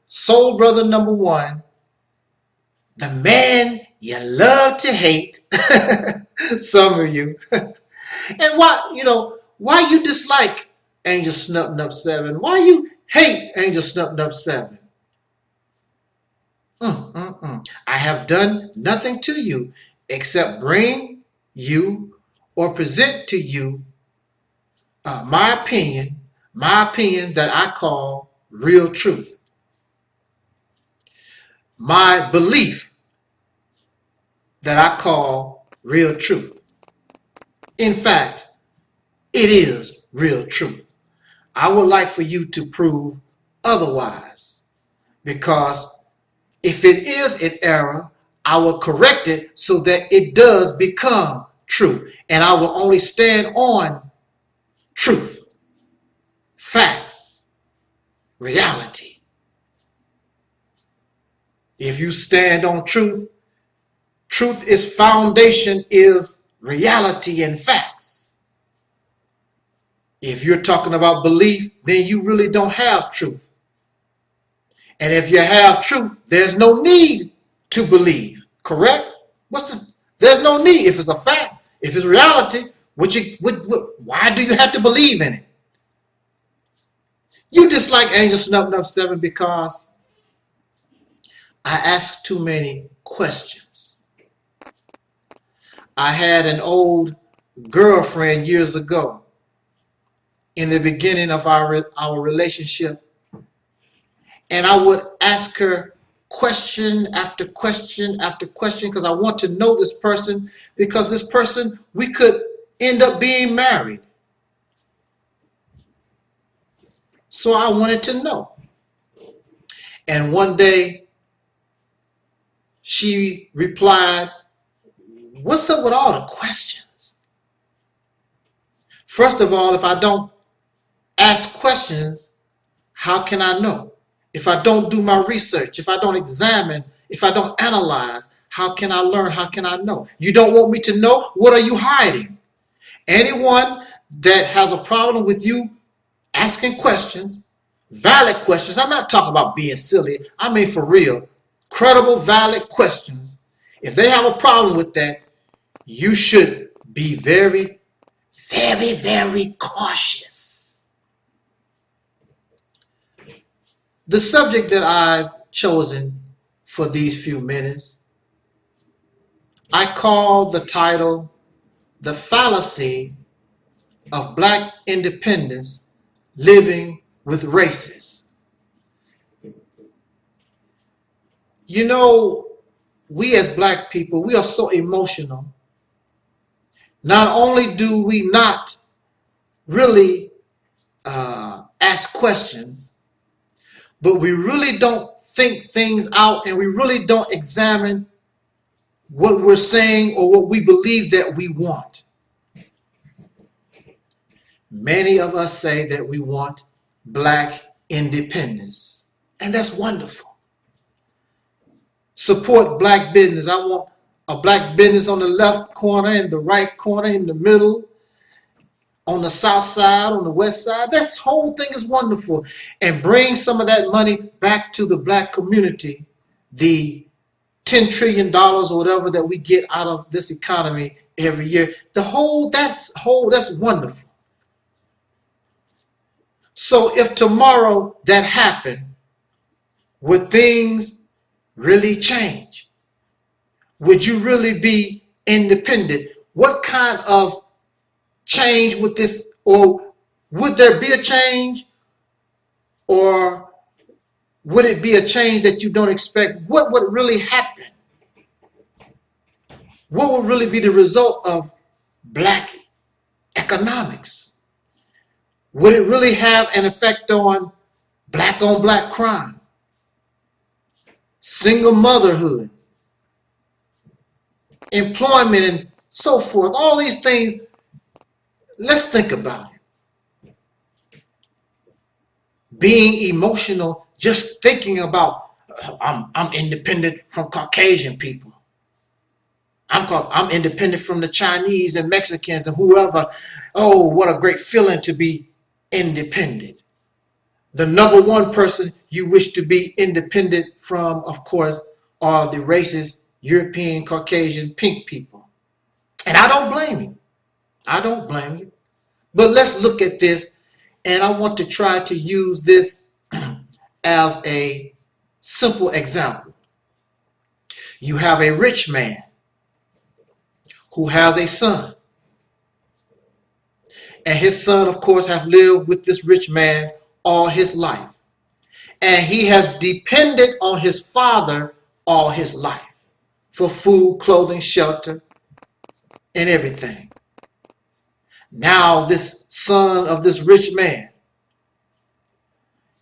Soul brother number one, the man you love to hate, some of you. And why you dislike Angel Snub Nub 7? Why you hate Angel Snub Nub 7? I have done nothing to you except bring you or present to you my opinion that I call real truth. My belief that I call real truth. In fact, it is real truth. I would like for you to prove otherwise, because if it is an error, I will correct it so that it does become true. And I will only stand on truth, facts, reality. If you stand on truth, truth is foundation, is reality and facts. If you're talking about belief, then you really don't have truth. And if you have truth, there's no need to believe, correct? There's no need. If it's a fact, if it's reality, why do you have to believe in it? You dislike Angel Snub Nub 7 because I ask too many questions. I had an old girlfriend years ago in the beginning of our relationship, and I would ask her question after question after question because I want to know this person, because this person, we could end up being married. So I wanted to know. And one day, she replied, "What's up with all the questions? First of all, if I don't ask questions, how can I know? If I don't do my research, if I don't examine, if I don't analyze, how can I learn? How can I know? You don't want me to know? What are you hiding?" Anyone that has a problem with you asking questions, valid questions, I'm not talking about being silly, I mean for real, credible, valid questions. If they have a problem with that, you should be very, very, very cautious. The subject that I've chosen for these few minutes, I call the title, "The Fallacy of Black Independence Living with Racists." You know, we as black people, we are so emotional. Not only do we not really ask questions, but we really don't think things out, and we really don't examine what we're saying or what we believe that we want. Many of us say that we want black independence, and that's wonderful. Support black business. I want a black business on the left corner, in the right corner, in the middle, on the south side, on the west side. This whole thing is wonderful. And bring some of that money back to the black community. The $10 trillion or whatever that we get out of this economy every year. That's wonderful. So if tomorrow that happened, would things really change? Would you really be independent? What kind of change would this, or would there be a change, or would it be a change that you don't expect? What would really happen? What would really be the result of black economics? Would it really have an effect on black crime, single motherhood, employment, and so forth? All these things, let's think about it. Being emotional, just thinking about, I'm independent from Caucasian people. I'm independent from the Chinese and Mexicans and whoever. Oh, what a great feeling to be independent. The number one person you wish to be independent from, of course, are the racist European, Caucasian, pink people. And I don't blame you. I don't blame you. But let's look at this, and I want to try to use this as a simple example. You have a rich man who has a son. And his son, of course, have lived with this rich man all his life. And he has depended on his father all his life for food, clothing, shelter, and everything. Now this son of this rich man,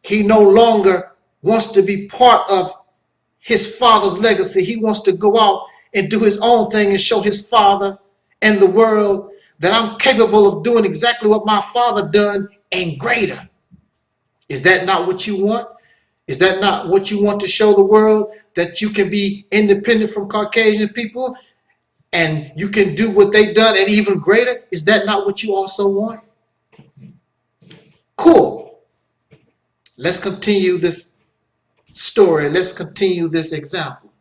he no longer wants to be part of his father's legacy. He wants to go out and do his own thing and show his father and the world that I'm capable of doing exactly what my father done and greater. Is that not what you want? Is that not what you want to show the world, that you can be independent from Caucasian people and you can do what they done and even greater? Is that not what you also want? Cool. Let's continue this story. Let's continue this example.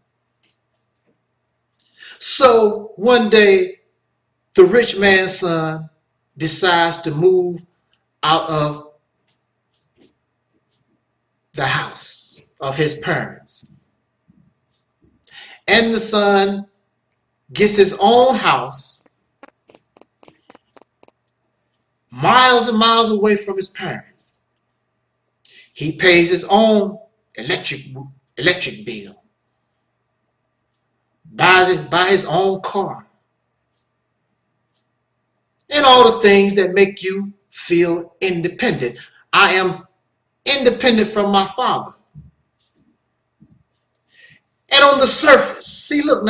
So one day, the rich man's son decides to move out of the house of his parents. And the son gets his own house miles and miles away from his parents. He pays his own electric bill, buys his own car, and all the things that make you feel independent. I am independent from my father. And on the surface, see, look,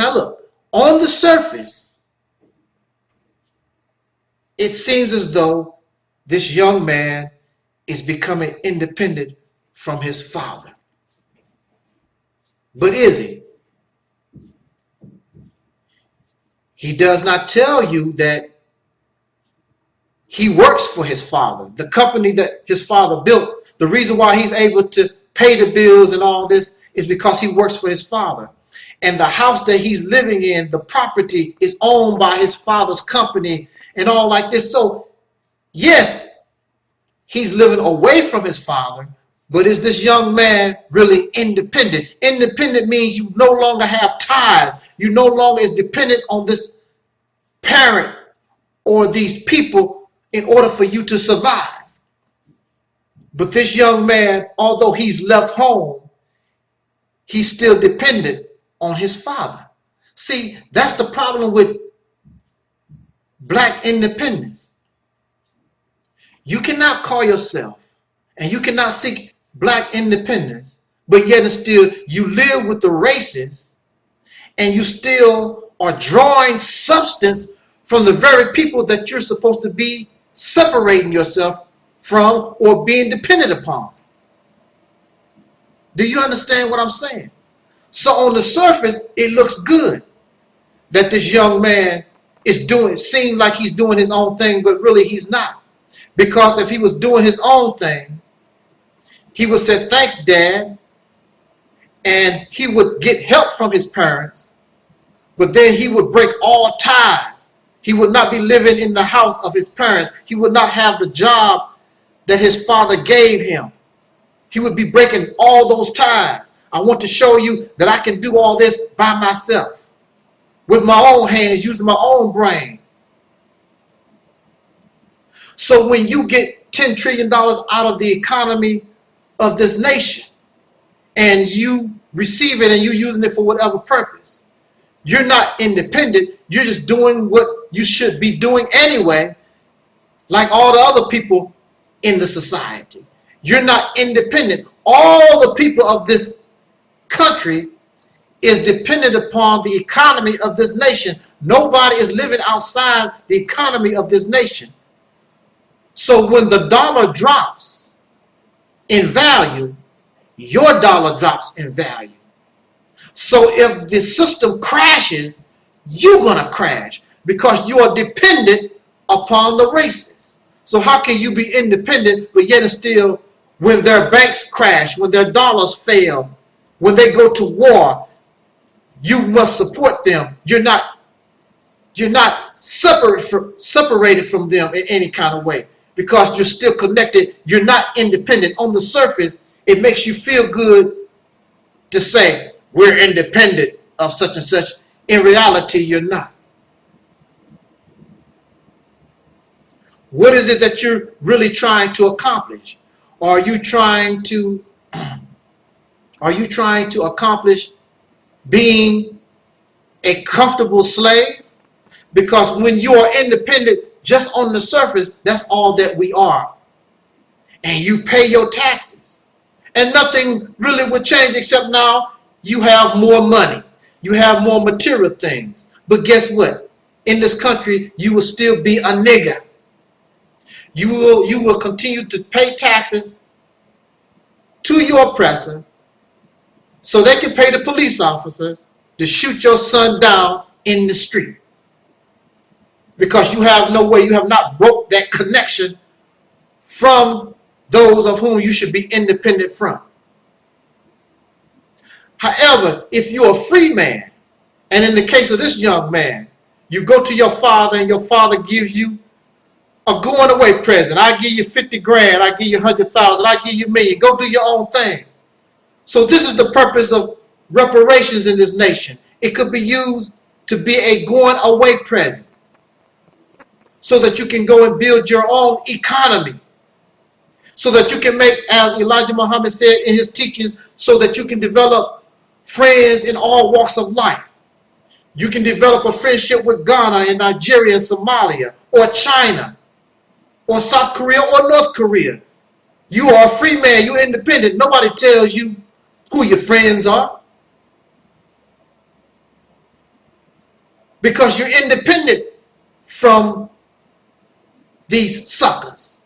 on the surface, it seems as though this young man is becoming independent from his father. But is he? He does not tell you that he works for his father. The company that his father built, the reason why he's able to pay the bills and all this is because he works for his father. And the house that he's living in, the property, is owned by his father's company and all like this. So, yes, he's living away from his father, but is this young man really independent? Independent means you no longer have ties. You no longer is dependent on this parent or these people in order for you to survive. But this young man, although he's left home, he's still dependent on his father. See, that's the problem with black independence. You cannot call yourself and you cannot seek black independence, but yet and still you live with the racists and you still are drawing substance from the very people that you're supposed to be separating yourself from or being dependent upon. Do you understand what I'm saying? So on the surface, it looks good that this young man is doing, seems like he's doing his own thing, but really he's not. Because if he was doing his own thing, he would say, thanks, Dad, and he would get help from his parents, but then he would break all ties. He would not be living in the house of his parents. He would not have the job that his father gave him. He would be breaking all those ties. I want to show you that I can do all this by myself, with my own hands, using my own brain. So when you get $10 trillion out of the economy of this nation, and you receive it and you're using it for whatever purpose, you're not independent. You're just doing what you should be doing anyway, like all the other people in the society. You're not independent. All the people of this country is dependent upon the economy of this nation. Nobody is living outside the economy of this nation. So when the dollar drops in value, your dollar drops in value. So if the system crashes, you're going to crash because you are dependent upon the races. So how can you be independent, but yet and still, when their banks crash, when their dollars fail, when they go to war, you must support them. You're not separated from them in any kind of way because you're still connected. You're not independent. On the surface, it makes you feel good to say, we're independent of such and such. In reality, you're not. What is it that you're really trying to accomplish? Are you trying to accomplish being a comfortable slave? Because when you are independent, just on the surface, that's all that we are. And you pay your taxes. And nothing really would change except now you have more money. You have more material things. But guess what? In this country, you will still be a nigger. You will continue to pay taxes to your oppressor so they can pay the police officer to shoot your son down in the street. Because you have no way, you have not broke that connection from those of whom you should be independent from. However, if you're a free man, and in the case of this young man, you go to your father and your father gives you a going away present. I give you 50 grand, I give you 100,000, I give you a million. Go do your own thing. So this is the purpose of reparations in this nation. It could be used to be a going away present so that you can go and build your own economy. So that you can make, as Elijah Muhammad said in his teachings, so that you can develop friends in all walks of life. You can develop a friendship with Ghana and Nigeria and Somalia or China or South Korea or North Korea. You are a free man. You're independent. Nobody tells you who your friends are because you're independent from these suckers.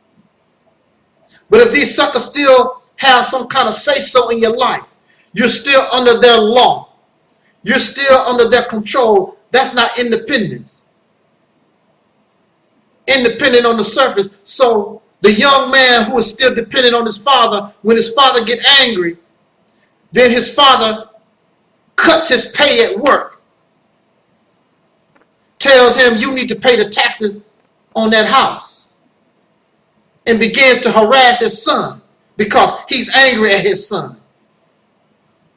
But if these suckers still have some kind of say-so in your life, you're still under their law. You're still under their control. That's not independence. Independent on the surface. So the young man who is still dependent on his father, when his father gets angry, then his father cuts his pay at work. Tells him you need to pay the taxes on that house. And begins to harass his son because he's angry at his son.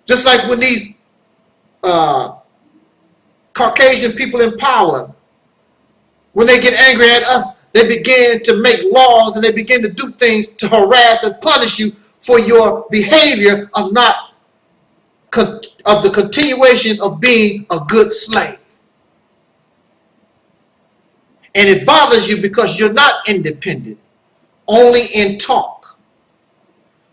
Just like when these Caucasian people in power, when they get angry at us, they begin to make laws and they begin to do things to harass and punish you for your behavior of the continuation of being a good slave. And it bothers you because you're not independent, only in talk.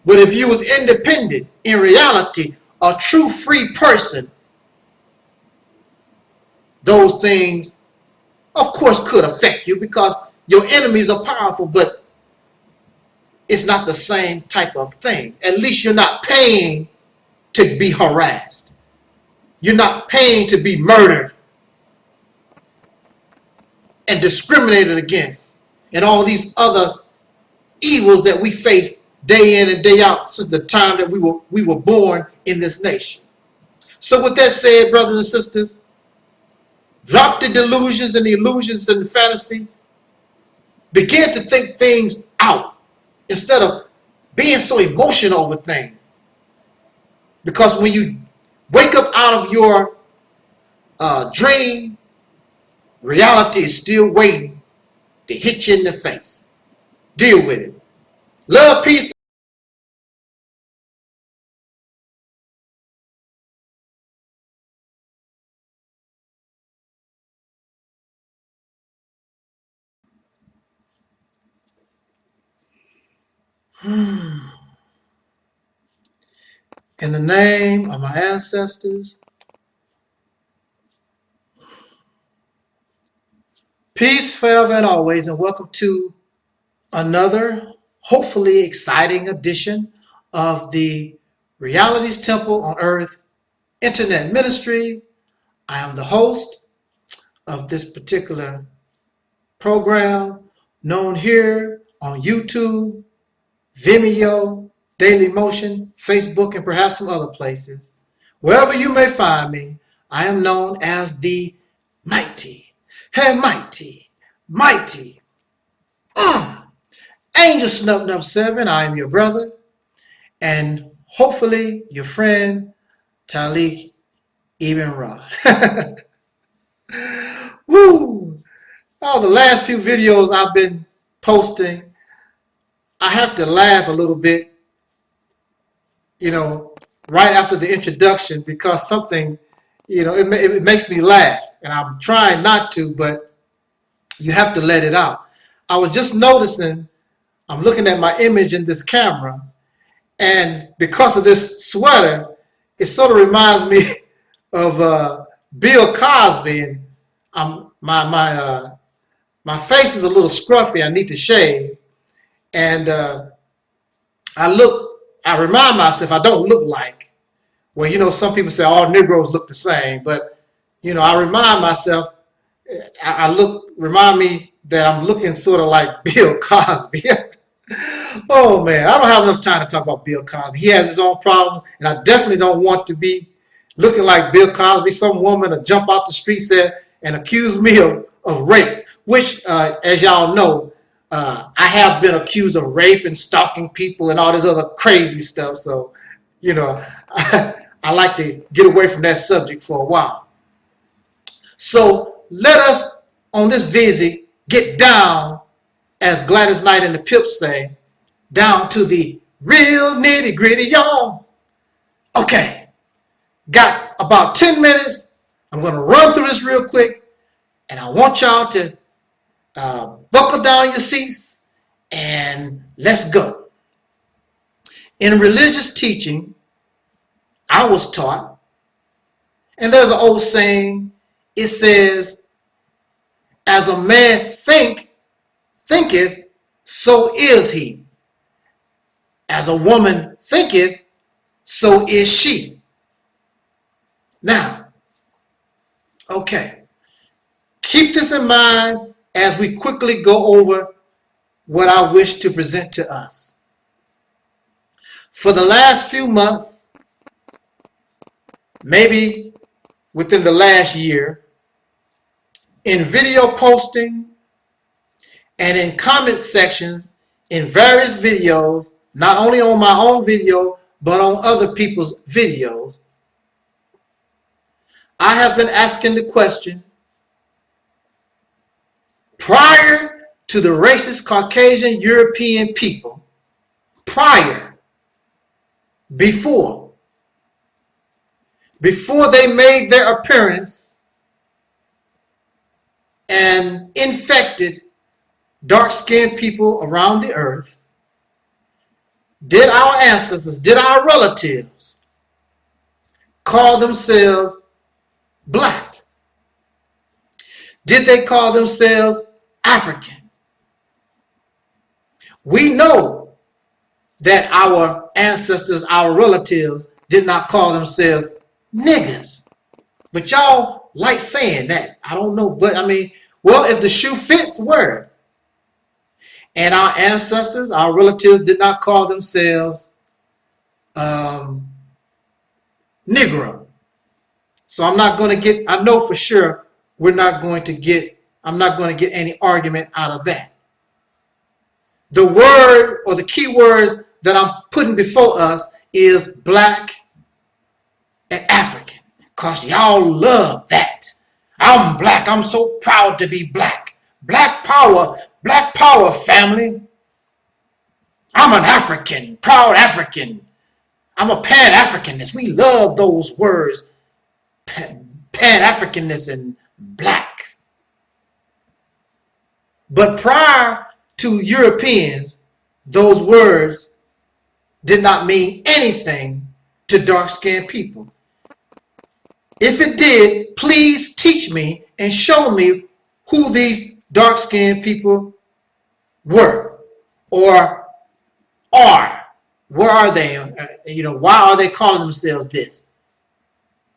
But if you was independent, in reality, a true free person those things, of course, could affect you because your enemies are powerful, but it's not the same type of thing. At least you're not paying to be harassed. You're not paying to be murdered and discriminated against and all these other evils that we face day in and day out since the time that we were born in this nation. So with that said, brothers and sisters, drop the delusions and the illusions and the fantasy. Begin to think things out instead of being so emotional over things. Because when you wake up out of your dream, reality is still waiting to hit you in the face. Deal with it. Love, peace. In the name of my ancestors, peace forever and always, and welcome to another, hopefully exciting edition of the Realities Temple on Earth Internet Ministry. I am the host of this particular program, known here on YouTube, Vimeo, Daily Motion, Facebook, and perhaps some other places. Wherever you may find me, I am known as the Mighty. Hey, Mighty, Mighty. Angel Snub 7, I am your brother, and hopefully your friend, Taalik Ibn'rad. Woo! Oh, the last few videos I've been posting, I have to laugh a little bit, right after the introduction because something, it makes me laugh. And I'm trying not to, but you have to let it out. I was just noticing, I'm looking at my image in this camera, and because of this sweater, it sort of reminds me of Bill Cosby. And my face is a little scruffy. I need to shave. And I remind myself I don't look like, well, some people say all Negroes look the same, but, I remind myself, remind me that I'm looking sort of like Bill Cosby. Oh man, I don't have enough time to talk about Bill Cosby. He has his own problems, and I definitely don't want to be looking like Bill Cosby. Some woman to jump out the street and accuse me of rape, which, as y'all know, I have been accused of rape and stalking people and all this other crazy stuff. So, I like to get away from that subject for a while. So let us, on this visit, get down, as Gladys Knight and the Pips say, down to the real nitty gritty, y'all. Okay, got about 10 minutes. I'm going to run through this real quick, and I want y'all to buckle down your seats and let's go. In religious teaching, I was taught, and there's an old saying, it says, as a man thinketh, so is he. As a woman thinketh, so is she. Now, okay, keep this in mind as we quickly go over what I wish to present to us. For the last few months, maybe within the last year, in video posting and in comment sections in various videos, not only on my own video, but on other people's videos, I have been asking the question, prior to the racist Caucasian European people, before they made their appearance and infected dark-skinned people around the earth, did our ancestors, did our relatives call themselves black? Did they call themselves African? We know that our ancestors, our relatives, did not call themselves niggas. But y'all like saying that. I don't know. But I mean, well, if the shoe fits, word. And our ancestors, our relatives did not call themselves Negro. So I'm not going to get, I know for sure I'm not going to get any argument out of that. The word or the key words that I'm putting before us is black and African. Because y'all love that. I'm black. I'm so proud to be black. Black power family. I'm an African, proud African. I'm a Pan-Africanist. We love those words. Pan-Africanist and black. But prior to Europeans, those words did not mean anything to dark-skinned people. If it did, please teach me and show me who these dark-skinned people were or are. Where are they? Why are they calling themselves this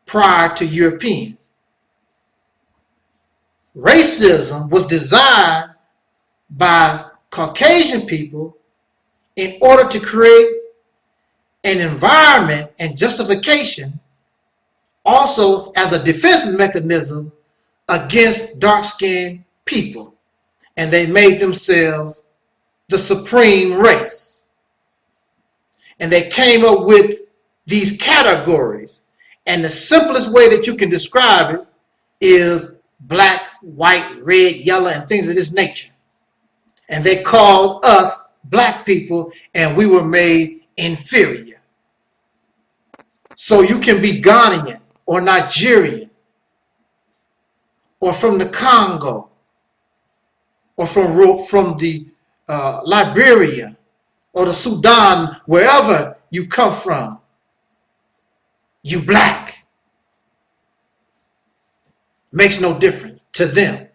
prior to Europeans? Racism was designed by Caucasian people in order to create an environment and justification, also as a defense mechanism against dark-skinned people. And they made themselves the supreme race. And they came up with these categories. And the simplest way that you can describe it is black, white, red, yellow, and things of this nature. And they called us black people, and we were made inferior. So you can be Ghanaian or Nigerian or from the Congo or from the Liberia or the Sudan, wherever you come from, you black. Makes no difference to them.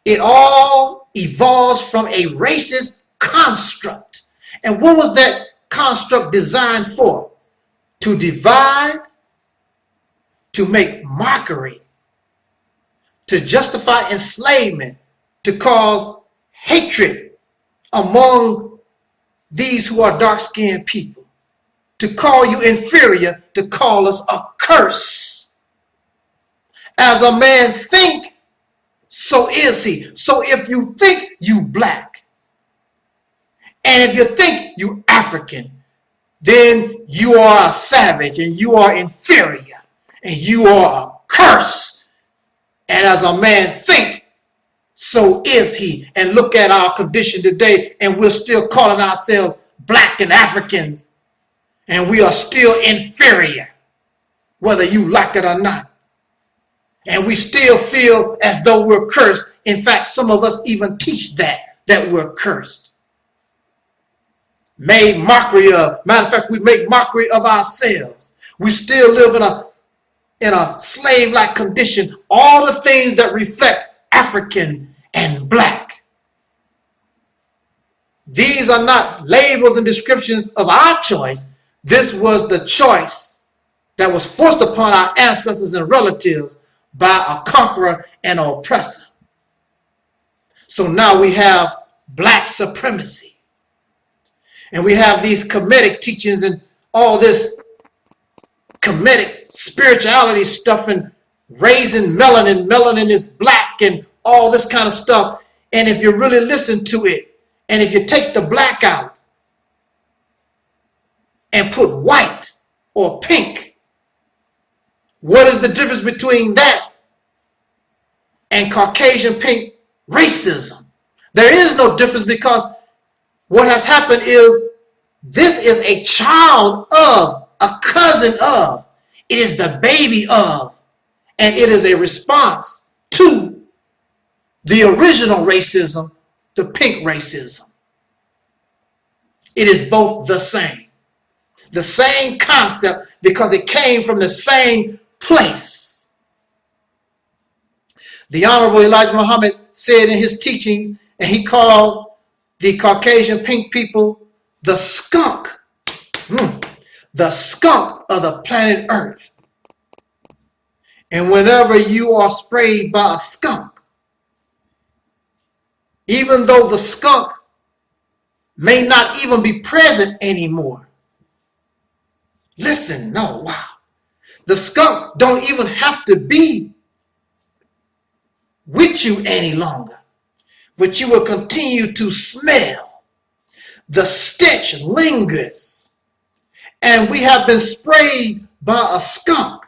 It all evolves from a racist construct. And what was that construct designed for? To divide, to make mockery, to justify enslavement, to cause hatred among these who are dark-skinned people, to call you inferior, to call us a curse. As a man think, so is he. So if you think you black, and if you think you African, then you are a savage and you are inferior and you are a curse. And as a man think, so is he. And look at our condition today, and we're still calling ourselves black and Africans, and we are still inferior, whether you like it or not. And we still feel as though we're cursed. In fact, some of us even teach that we're cursed. Made mockery of. Matter of fact, we make mockery of ourselves. We still live in a slave-like condition. All the things that reflect African and black. These are not labels and descriptions of our choice. This was the choice that was forced upon our ancestors and relatives by a conqueror and an oppressor. So now we have black supremacy. And we have these Kemetic teachings and all this Kemetic spirituality stuff and raising melanin. Melanin is black and all this kind of stuff. And if you really listen to it, and if you take the black out and put white or pink, what is the difference between that and Caucasian pink racism? There is no difference, because what has happened is this is a child of, a cousin of, it is the baby of, and it is a response to the original racism, the pink racism. It is both the same concept, because it came from the same place. The Honorable Elijah Muhammad said in his teachings, and he called the Caucasian pink people the skunk. The skunk of the planet Earth. And whenever you are sprayed by a skunk, even though the skunk may not even be present anymore. Listen, no, wow. The skunk don't even have to be with you any longer, but you will continue to smell. The stench lingers, and we have been sprayed by a skunk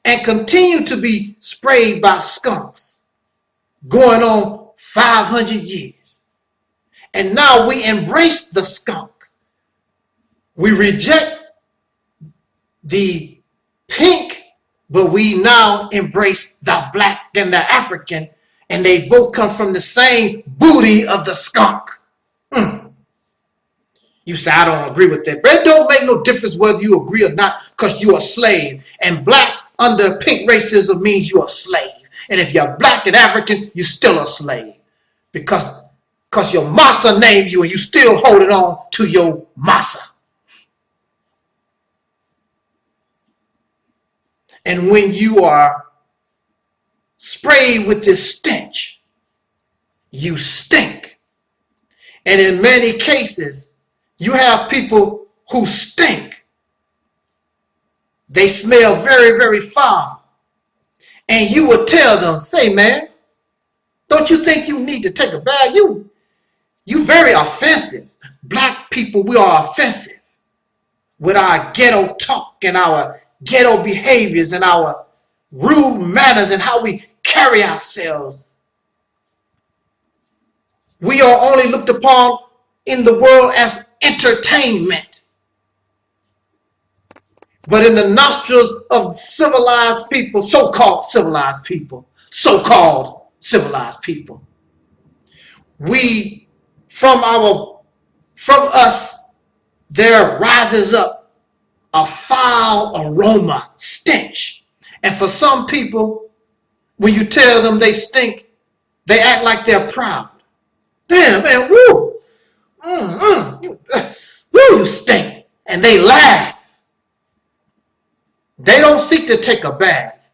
and continue to be sprayed by skunks going on 500 years. And now we embrace the skunk. We reject the pink, but we now embrace the black and the African, and they both come from the same booty of the skunk. You say, I don't agree with that. But it don't make no difference whether you agree or not, because you're a slave. And black under pink racism means you're a slave. And if you're black and African, you're still a slave. Because your massa named you and you still holding on to your massa. And when you are sprayed with this stench, you stink. And in many cases, you have people who stink. They smell very, very foul. And you will tell them, say, man, don't you think you need to take a bath? You very offensive. Black people, we are offensive with our ghetto talk and our ghetto behaviors and our rude manners and how we carry ourselves. We are only looked upon in the world as entertainment. But in the nostrils of civilized people, so-called civilized people, from us, there rises up a foul aroma, stench. And for some people, when you tell them they stink, they act like they're proud. Damn, man, woo, you stink. And they laugh. They don't seek to take a bath.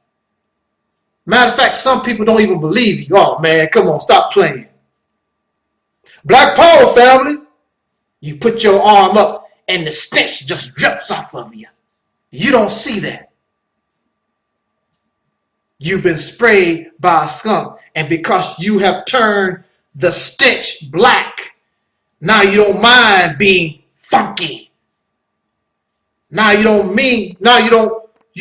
Matter of fact, some people don't even believe you. Oh, man, come on, stop playing. Black Power, family. You put your arm up and the stench just drips off of you. You don't see that. You've been sprayed by a skunk, and because you have turned the stench black, now you don't mind being funky. Now you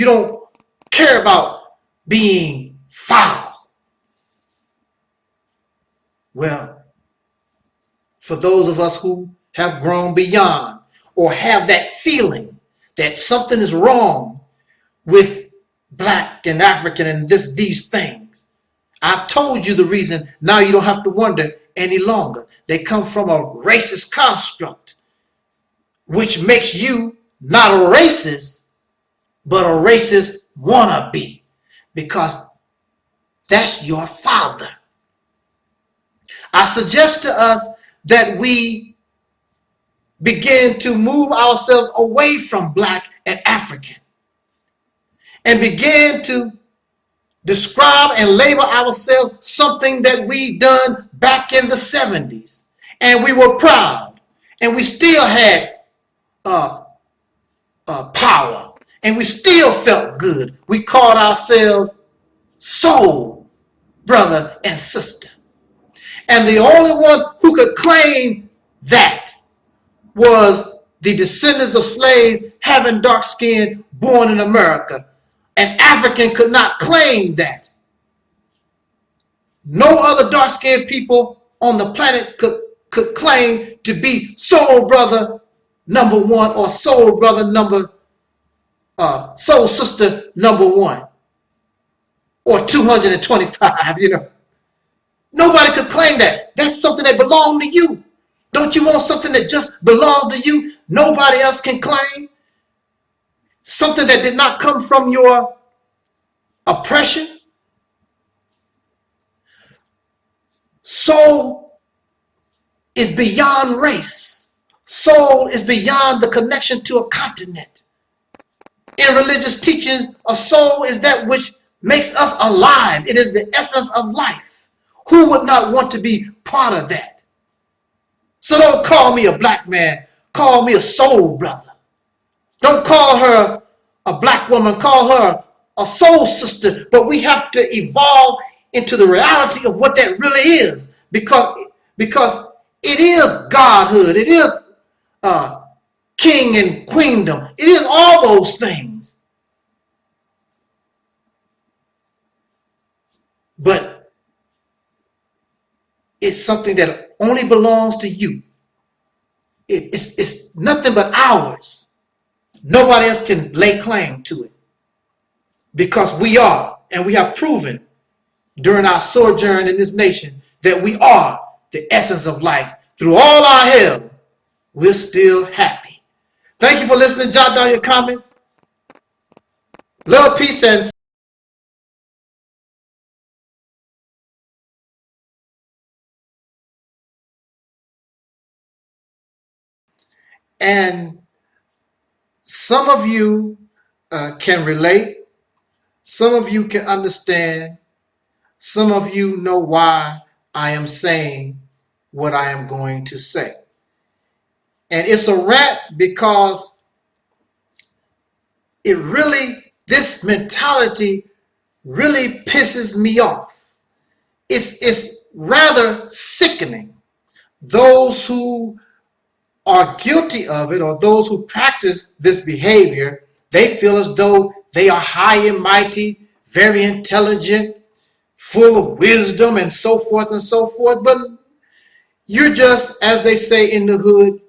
don't care about being foul. Well, for those of us who have grown beyond or have that feeling that something is wrong with black and African and these things, I've told you the reason. Now you don't have to wonder any longer. They come from a racist construct, which makes you not a racist, but a racist wannabe, because that's your father. I suggest to us that we begin to move ourselves away from black and African and begin to describe and label ourselves something that we done back in the 70s. And we were proud, and we still had power, and we still felt good. We called ourselves soul brother and sister. And the only one who could claim that was the descendants of slaves having dark skin born in America. An African could not claim that. No other dark-skinned people on the planet could claim to be soul brother number one or soul brother soul sister number one or 225, you know. Nobody could claim that. That's something that belongs to you. Don't you want something that just belongs to you? Nobody else can claim. Something that did not come from your oppression. Soul is beyond race. Soul is beyond the connection to a continent. In religious teachings, a soul is that which makes us alive. It is the essence of life. Who would not want to be part of that? So don't call me a black man. Call me a soul brother. Don't call her a black woman. Call her a soul sister. But we have to evolve into the reality of what that really is. Because it is godhood. It is king and queendom. It is all those things. But it's something that only belongs to you. It's nothing but ours. Nobody else can lay claim to it. Because we are, and we have proven during our sojourn in this nation that we are the essence of life. Through all our hell, we're still happy. Thank you for listening. Jot down your comments. Love, peace, and some of you can relate. Some of you can understand. Some of you know why I am saying what I am going to say. And it's a rant because this mentality really pisses me off. It's rather sickening. Those who are guilty of it, or those who practice this behavior, they feel as though they are high and mighty, very intelligent, full of wisdom, and so forth and so forth. But you're just, as they say in the hood,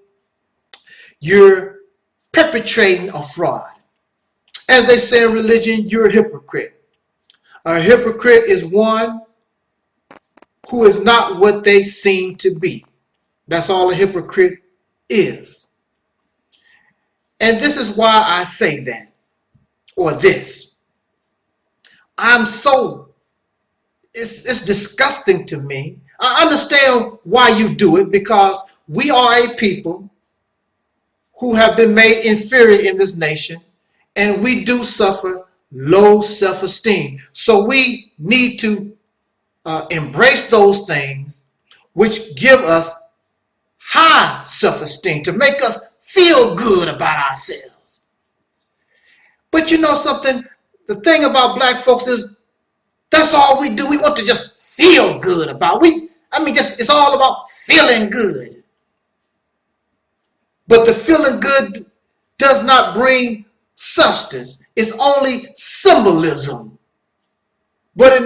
you're perpetrating a fraud. As they say in religion, you're a hypocrite. A hypocrite is one who is not what they seem to be. That's all a hypocrite is. And this is why I say that, or this. It's disgusting to me. I understand why you do it, because we are a people who have been made inferior in this nation, and we do suffer low self-esteem. So we need to embrace those things which give us high self-esteem, to make us feel good about ourselves. But you know something? The thing about black folks is that's all we do. We want to just feel good about. It's all about feeling good. But the feeling good does not bring substance. It's only symbolism. But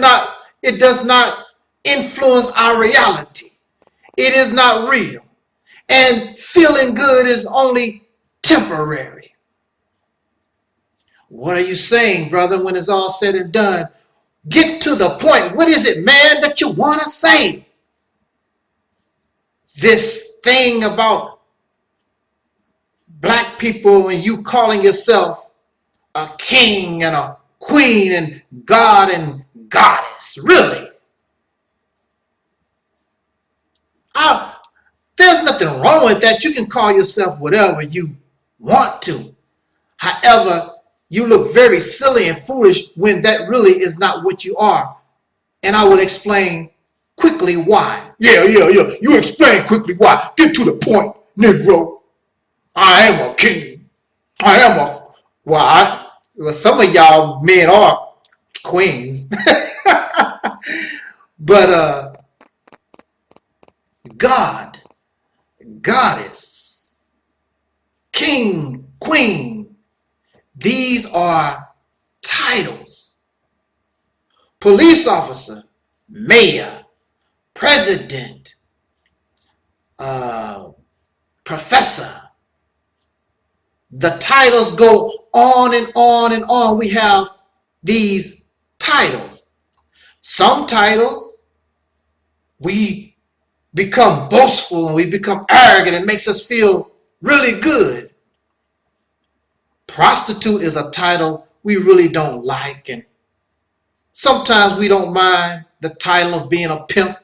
it does not influence our reality. It is not real. And feeling good is only temporary. What are you saying, brother, when it's all said and done? Get to the point. What is it, man, that you want to say? This thing about black people and you calling yourself a king and a queen and God and goddess. Really? There's nothing wrong with that. You can call yourself whatever you want to. However, you look very silly and foolish when that really is not what you are. And I will explain quickly why. Yeah. You explain quickly why. Get to the point, Negro. I am a king. Well, some of y'all men are queens. But God, goddess, king, queen, these are titles. Police officer, mayor, president, professor. The titles go on and on and on. We have these titles. Some titles, we become boastful and we become arrogant. It makes us feel really good. Prostitute is a title we really don't like, and sometimes we don't mind the title of being a pimp.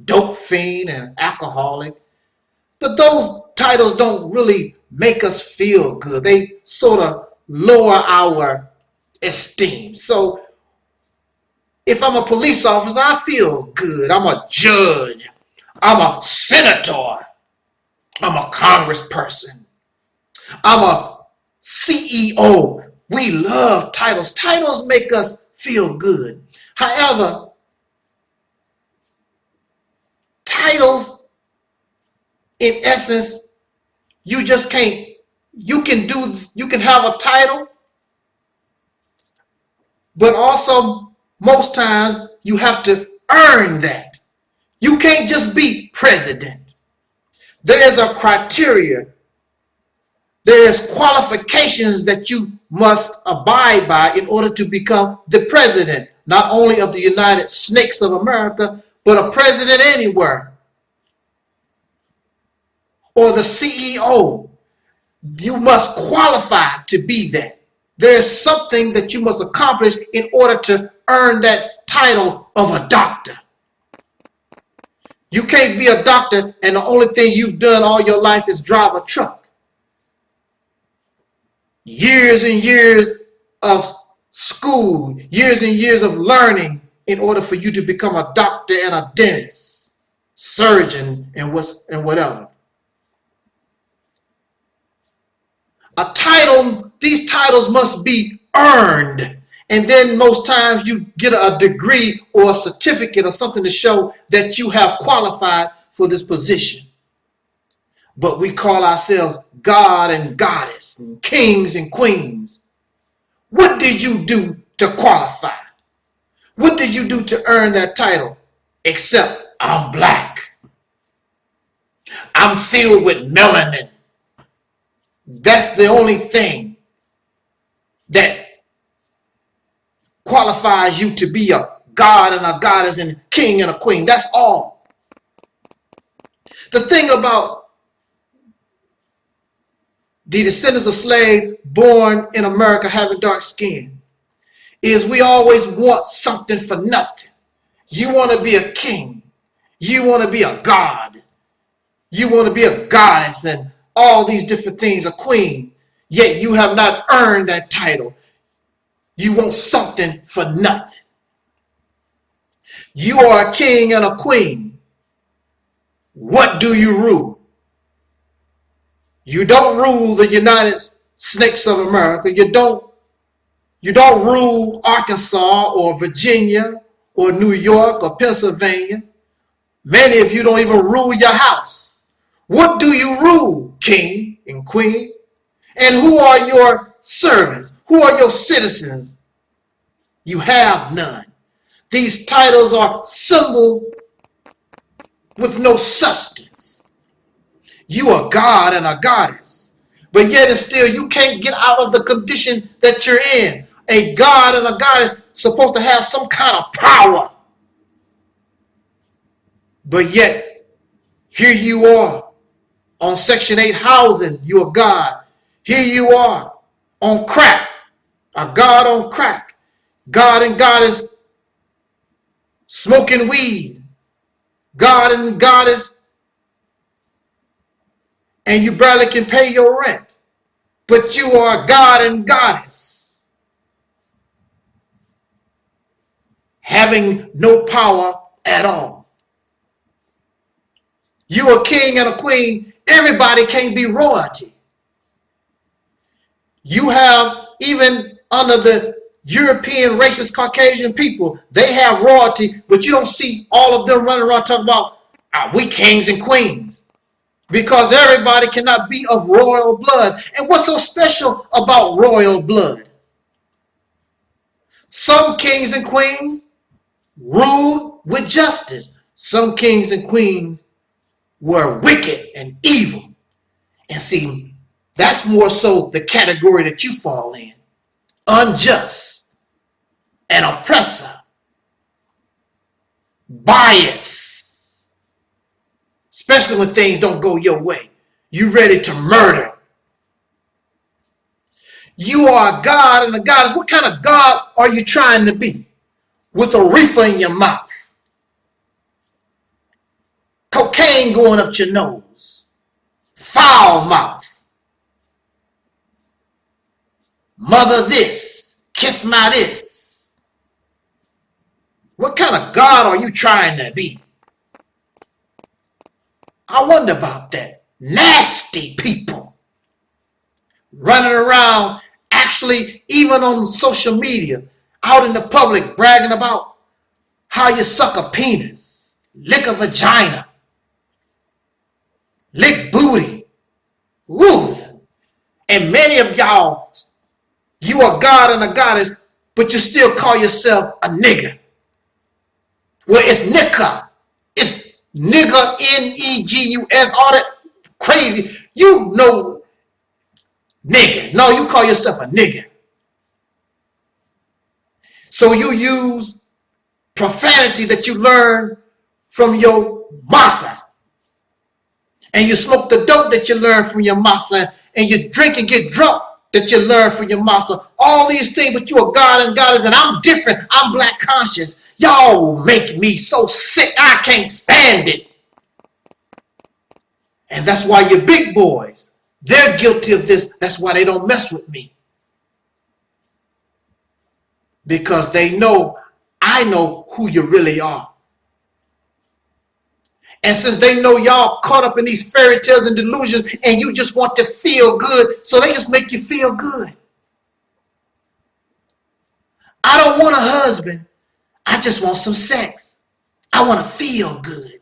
dope fiend and alcoholic. But those titles don't really make us feel good. They sort of lower our esteem. So if I'm a police officer, I feel good. I'm a judge. I'm a senator. I'm a congressperson. I'm a CEO. We love titles. Titles make us feel good. However, titles, in essence, you just can't, you can have a title, but also most times you have to earn that. You can't just be president. There is a criteria. There is qualifications that you must abide by in order to become the president, not only of the United Snakes of America, but a president anywhere. Or the CEO. You must qualify to be that. There is something that you must accomplish in order to earn that title of a doctor. You can't be a doctor and the only thing you've done all your life is drive a truck. Years and years of school, years and years of learning in order for you to become a doctor and a dentist, surgeon, and whatever. A title, these titles must be earned. And then most times you get a degree or a certificate or something to show that you have qualified for this position. But we call ourselves God and Goddess and kings and queens. What did you do to qualify? What did you do to earn that title? Except I'm black. I'm filled with melanin. That's the only thing that qualifies you to be a God and a goddess and a king and a queen. That's all. The thing about the descendants of slaves born in America having dark skin is we always want something for nothing. You want to be a king. You want to be a god. You want to be a goddess and all these different things, a queen. Yet you have not earned that title. You want something for nothing. You are a king and a queen. What do you rule? You don't rule the United Snakes of America. You don't rule Arkansas or Virginia or New York or Pennsylvania. Many of you don't even rule your house. What do you rule, king and queen? And who are your servants? Who are your citizens? You have none. These titles are symbol with no substance. You are God and a goddess, but yet and still you can't get out of the condition that you're in. A God and a goddess supposed to have some kind of power, but yet here you are on Section 8 housing. You're a God. Here you are on crack, a God on crack. God and goddess smoking weed. God and goddess, and you barely can pay your rent. But you are God and goddess, having no power at all. You are king and a queen. Everybody can't be royalty. You have, even under the European racist Caucasian people, they have royalty, but you don't see all of them running around talking about we kings and queens, because everybody cannot be of royal blood. And what's so special about royal blood? Some kings and queens ruled with justice. Some kings and queens were wicked and evil. And see, that's more so the category that you fall in. Unjust, an oppressor, bias, especially when things don't go your way. You ready to murder. You are a God and a goddess. What kind of God are you trying to be with a reefer in your mouth? thing going up your nose. Foul mouth. Mother this. Kiss my this. What kind of God are you trying to be? I wonder about that. Nasty people running around, actually even on social media, out in the public bragging about how you suck a penis, lick a vagina, lick booty. Woo! And many of y'all, you are God and a goddess, but you still call yourself a nigger. Well, it's nigger. It's nigger, N-E-G-U-S, all that crazy. You know nigger. No, you call yourself a nigger. So you use profanity that you learn from your massa. And you smoke the dope that you learn from your massa. And you drink and get drunk that you learn from your massa. All these things, but you are God and goddess, and I'm different. I'm black conscious. Y'all make me so sick. I can't stand it. And that's why your big boys, they're guilty of this. That's why they don't mess with me. Because they know, I know who you really are. And since they know y'all caught up in these fairy tales and delusions, and you just want to feel good, so they just make you feel good. I don't want a husband. I just want some sex. I want to feel good.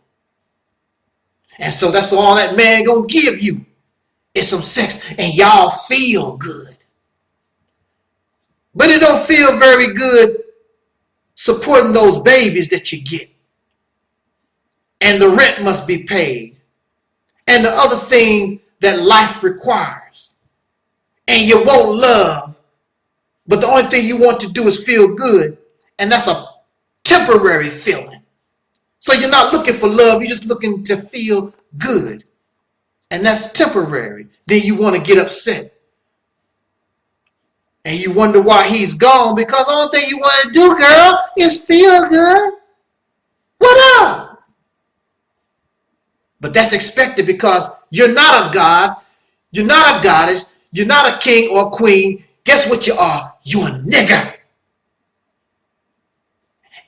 And so that's all that man gonna give you is some sex, and y'all feel good. But it don't feel very good supporting those babies that you get. And the rent must be paid. And the other things that life requires. And you won't love, but the only thing you want to do is feel good. And that's a temporary feeling. So you're not looking for love, you're just looking to feel good. And that's temporary. Then you want to get upset. And you wonder why he's gone, because the only thing you want to do, girl, is feel good. What up? But that's expected because you're not a god, you're not a goddess, you're not a king or a queen. Guess what you are? You're a nigger.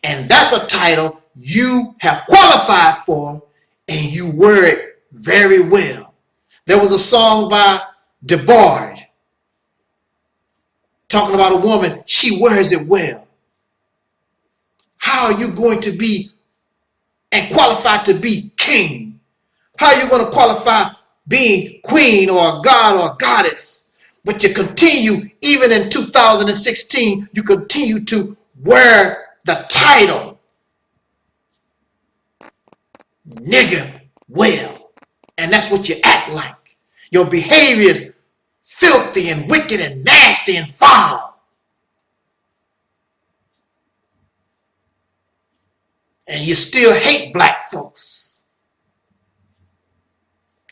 And that's a title you have qualified for, and you wear it very well. There was a song by DeBarge talking about a woman, she wears it well. How are you going to be and qualified to be king? How are you going to qualify being queen or a god or a goddess? But you continue, even in 2016, you continue to wear the title nigger well. And that's what you act like. Your behavior is filthy and wicked and nasty and foul. And you still hate black folks.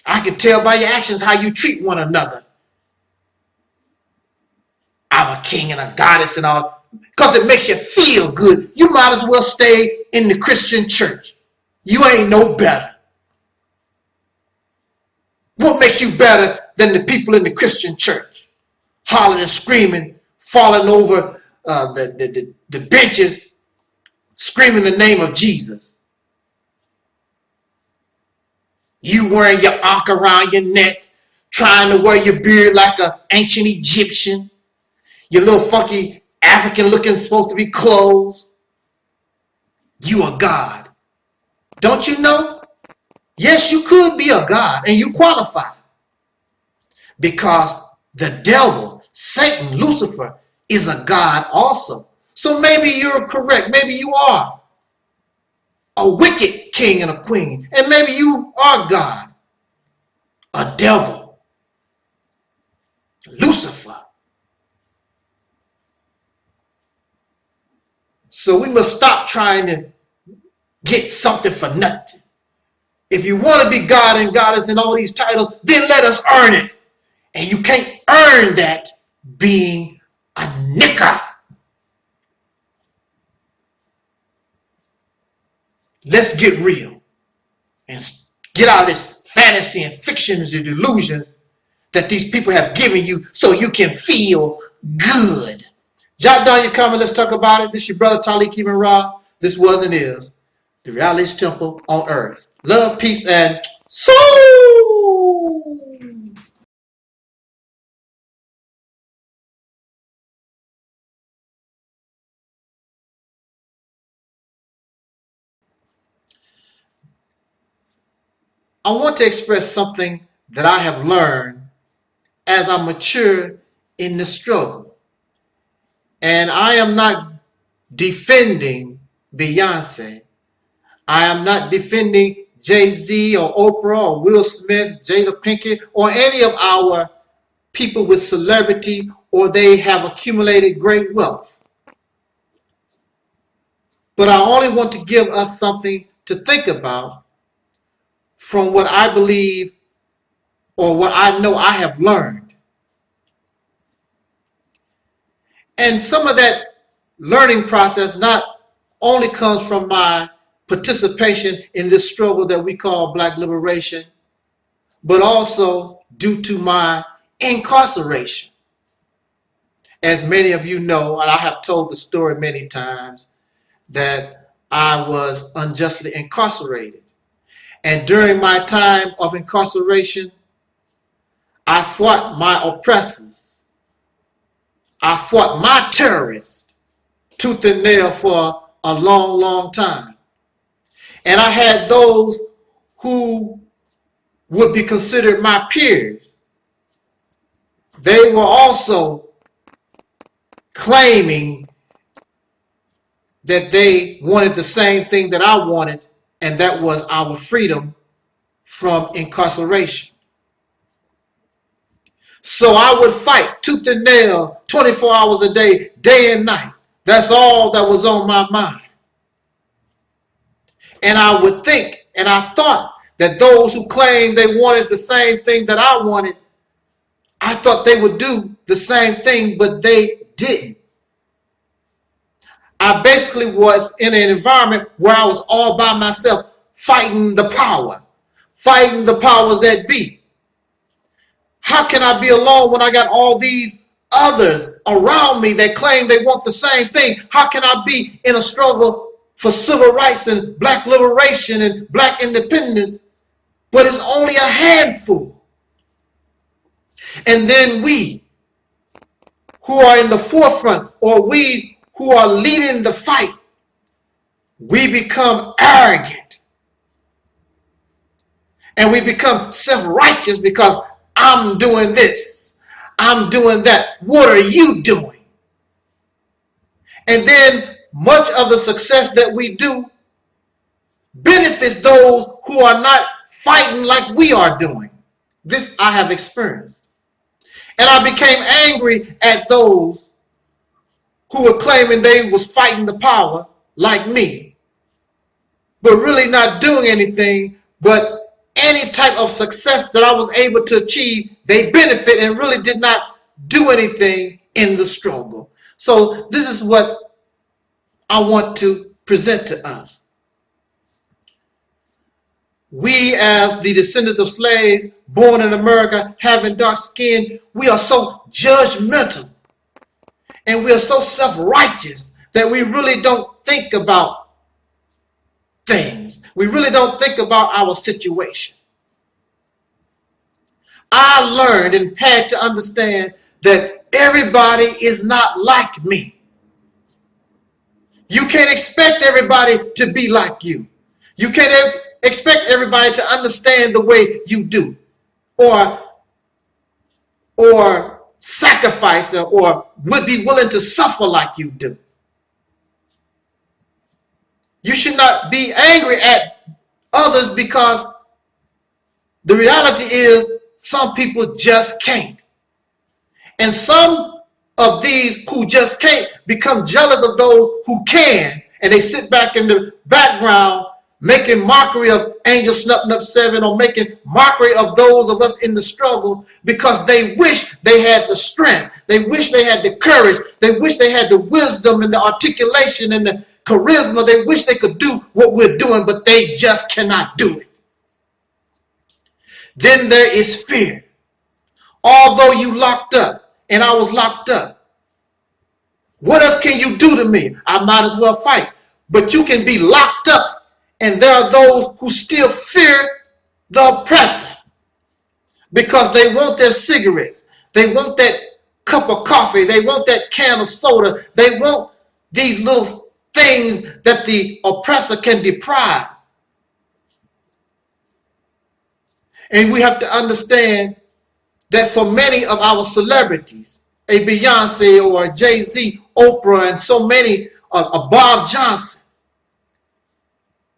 I can tell by your actions how you treat one another. I'm a king and a goddess and all. Because it makes you feel good. You might as well stay in the Christian church. You ain't no better. What makes you better than the people in the Christian church? Hollering and screaming, falling over the benches, screaming the name of Jesus. You wearing your ankh around your neck, trying to wear your beard like an ancient Egyptian. Your little funky African looking supposed to be clothes. You a god. Don't you know? Yes, you could be a god and you qualify. Because the devil, Satan, Lucifer, is a god also. So maybe you're correct. Maybe you are a wicked king and a queen. And maybe you are God, a devil, Lucifer. So we must stop trying to get something for nothing. If you want to be God and goddess and all these titles, then let us earn it. And you can't earn that being a nigger. Let's get real and Get out of this fantasy and fictions and illusions that these people have given you so you can feel good. Jot down your comment. Let's talk about it. This is your brother Taalik Ibn'rad. This was and is the Reality Temple on Earth. Love, peace, and soul. I want to express something that I have learned as I mature in the struggle. And I am not defending Beyonce. I am not defending Jay-Z or Oprah or Will Smith, Jada Pinkett, or any of our people with celebrity or they have accumulated great wealth. But I only want to give us something to think about from what I believe or what I know I have learned. And some of that learning process not only comes from my participation in this struggle that we call Black liberation, but also due to my incarceration. As many of you know, and I have told the story many times, that I was unjustly incarcerated. And during my time of incarceration, I fought my oppressors. I fought my terrorists tooth and nail for a long, long time. And I had those who would be considered my peers. They were also claiming that they wanted the same thing that I wanted, and that was our freedom from incarceration. So I would fight tooth and nail 24 hours a day, day and night. That's all that was on my mind. And I would think, and I thought that those who claimed they wanted the same thing that I wanted, I thought they would do the same thing, but they didn't. I basically was in an environment where I was all by myself fighting the power, fighting the powers that be. How can I be alone when I got all these others around me that claim they want the same thing? How can I be in a struggle for civil rights and Black liberation and Black independence, but it's only a handful? And then we who are in the forefront, or we who are leading the fight, we become arrogant. And we become self-righteous because I'm doing this, I'm doing that. What are you doing? And then much of the success that we do benefits those who are not fighting like we are doing. This I have experienced. And I became angry at those who were claiming they was fighting the power like me, but really not doing anything. But any type of success that I was able to achieve, they benefit and really did not do anything in the struggle. So this is what I want to present to us. We, as the descendants of slaves born in America, having dark skin, we are so judgmental and we are so self-righteous that we really don't think about things. We really don't think about our situation. I learned and had to understand that everybody is not like me. You can't expect everybody to be like you. You can't expect everybody to understand the way you do, or sacrifice, or would be willing to suffer like you do. You should not be angry at others because the reality is some people just can't. And some of these who just can't become jealous of those who can, and they sit back in the background making mockery of Angel Snupnup 7, or making mockery of those of us in the struggle, because they wish they had the strength, they wish they had the courage, they wish they had the wisdom and the articulation and the charisma, they wish they could do what we're doing, but they just cannot do it. Then there is fear. Although you locked up and I was locked up, what else can you do to me? I might as well fight. But you can be locked up, and there are those who still fear the oppressor because they want their cigarettes. They want that cup of coffee. They want that can of soda. They want these little things that the oppressor can deprive. And we have to understand that for many of our celebrities, a Beyonce or a Jay-Z, Oprah, and so many, a Bob Johnson,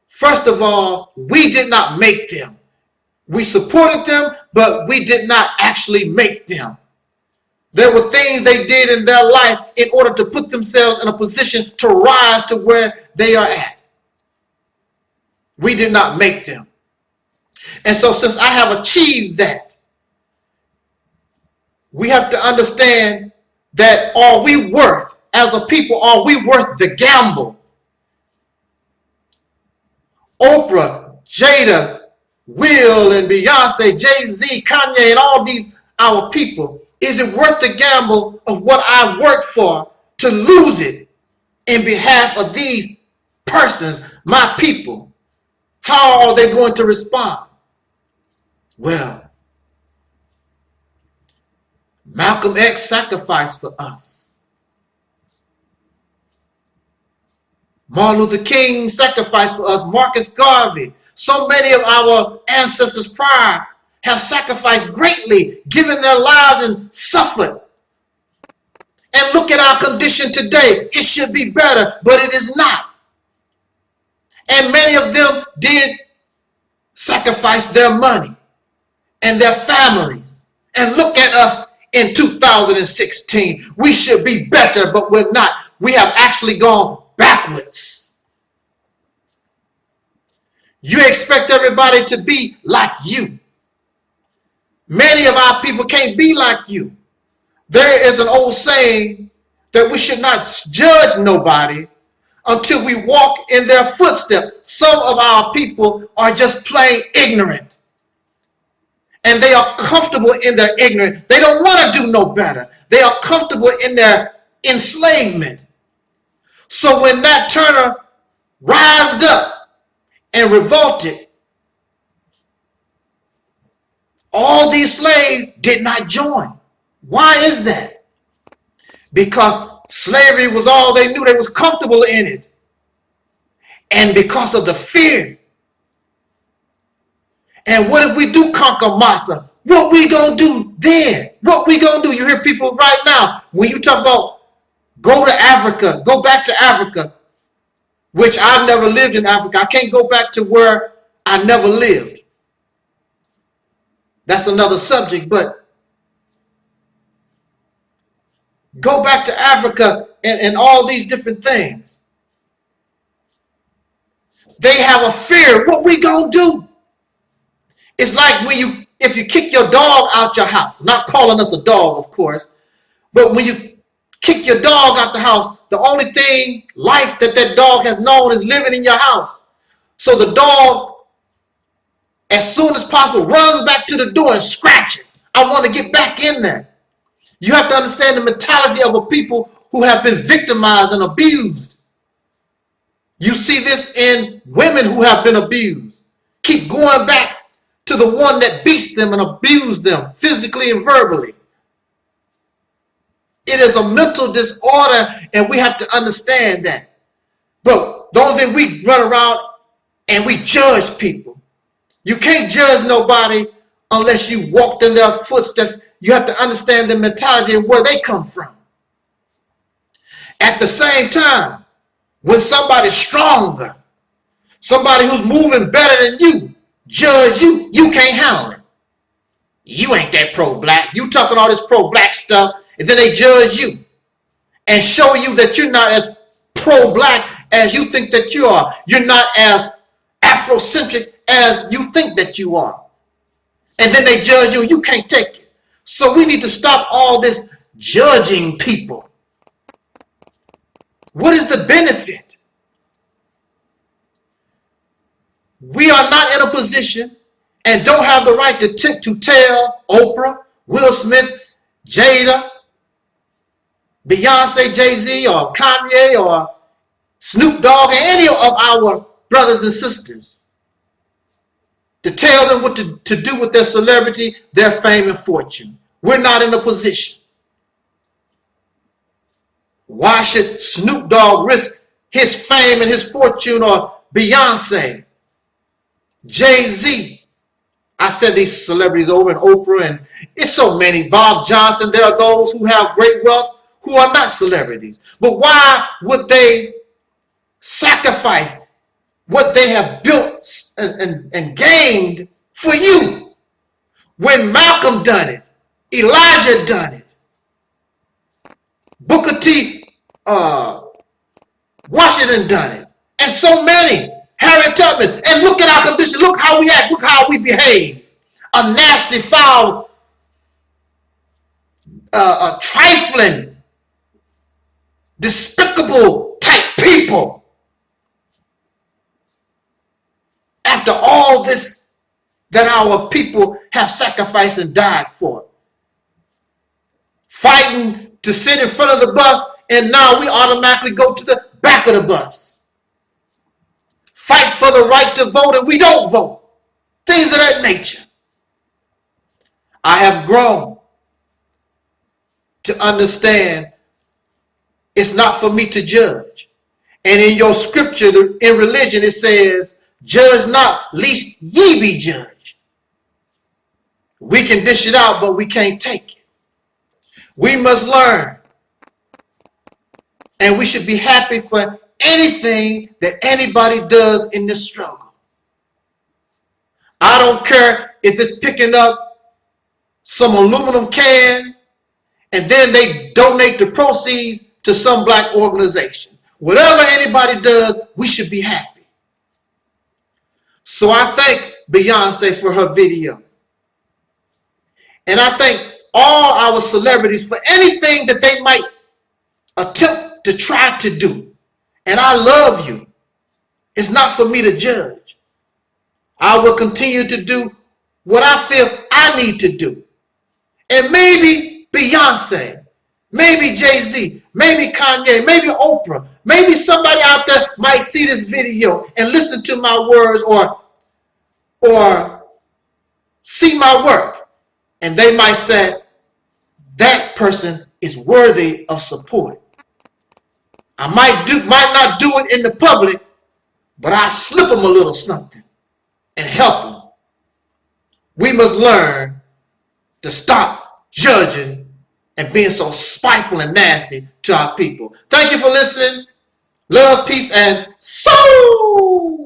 first of all, we did not make them. We supported them, but we did not actually make them. There were things they did in their life in order to put themselves in a position to rise to where they are at. We did not make them. And so since I have achieved that, we have to understand that are we worth, as a people, are we worth the gamble? Oprah, Jada, Will, and Beyonce, Jay-Z, Kanye, and all these our people, is it worth the gamble of what I worked for to lose it in behalf of these persons, my people? How are they going to respond? Well, Malcolm X sacrificed for us. Martin Luther King sacrificed for us. Marcus Garvey. So many of our ancestors prior have sacrificed greatly, given their lives and suffered. And look at our condition today. It should be better, but it is not. And many of them did sacrifice their money and their families. And look at us in 2016. We should be better, but we're not. We have actually gone backwards. You expect everybody to be like you. Many of our people can't be like you. There is an old saying that we should not judge nobody until we walk in their footsteps. Some of our people are just plain ignorant. And they are comfortable in their ignorance. They don't want to do no better. They are comfortable in their enslavement. So when Nat Turner rised up and revolted, all these slaves did not join. Why is that? Because slavery was all they knew. They was comfortable in it. And because of the fear. And what if we do conquer Massa? What we gonna do then? What we gonna do? You hear people right now, when you talk about go to Africa, go back to Africa, which I've never lived in Africa. I can't go back to where I never lived. That's another subject, but go back to Africa and all these different things. They have a fear. What we gonna do? It's like when if you kick your dog out your house, not calling us a dog, of course, but when you kick your dog out the house, the only thing, life that dog has known is living in your house. So the dog, as soon as possible, runs back to the door and scratches. I want to get back in there. You have to understand the mentality of a people who have been victimized and abused. You see this in women who have been abused. Keep going back to the one that beats them and abused them physically and verbally. It is a mental disorder, and we have to understand that. But the only thing, we run around and we judge people. You can't judge nobody unless you walked in their footsteps. You have to understand the mentality and where they come from. At the same time, when somebody's stronger, somebody who's moving better than you, judge you, you can't handle it. You ain't that pro-black. You talking all this pro-black stuff, and then they judge you and show you that you're not as pro-black as you think that you are. You're not as Afrocentric as you think that you are. And then they judge you, and you can't take it. So we need to stop all this judging people. What is the benefit? We are not in a position, and don't have the right to tell Oprah, Will Smith, Jada, Beyonce, Jay-Z, or Kanye, or Snoop Dogg, and any of our brothers and sisters to tell them what to do with their celebrity, their fame, and fortune. We're not in a position. Why should Snoop Dogg risk his fame and his fortune, or Beyonce, Jay-Z? I said these celebrities over, and Oprah, and it's so many. Bob Johnson. There are those who have great wealth who are not celebrities. But why would they sacrifice what they have built and gained for you? When Malcolm done it, Elijah done it, Booker T. Washington done it, and so many, Harriet Tubman. And look at our condition. Look how we act. Look how we behave. A nasty, foul, a trifling, despicable type people. After all this that our people have sacrificed and died for, fighting to sit in front of the bus, and now we automatically go to the back of the bus. Fight for the right to vote, and we don't vote. Things of that nature. I have grown to understand it's not for me to judge. And in your scripture, in religion, it says, judge not, lest ye be judged. We can dish it out, but we can't take it. We must learn. And we should be happy for anything that anybody does in this struggle. I don't care if it's picking up some aluminum cans and then they donate the proceeds to some black organization. Whatever anybody does, we should be happy. So I thank Beyonce for her video. And I thank all our celebrities for anything that they might attempt to try to do. And I love you. It's not for me to judge. I will continue to do what I feel I need to do. And maybe Beyonce, maybe Jay-Z, maybe Kanye, maybe Oprah, maybe somebody out there might see this video and listen to my words or see my work. And they might say, that person is worthy of support. I might not do it in the public, but I slip them a little something and help them. We must learn to stop judging and being so spiteful and nasty to our people. Thank you for listening. Love, peace, and soul.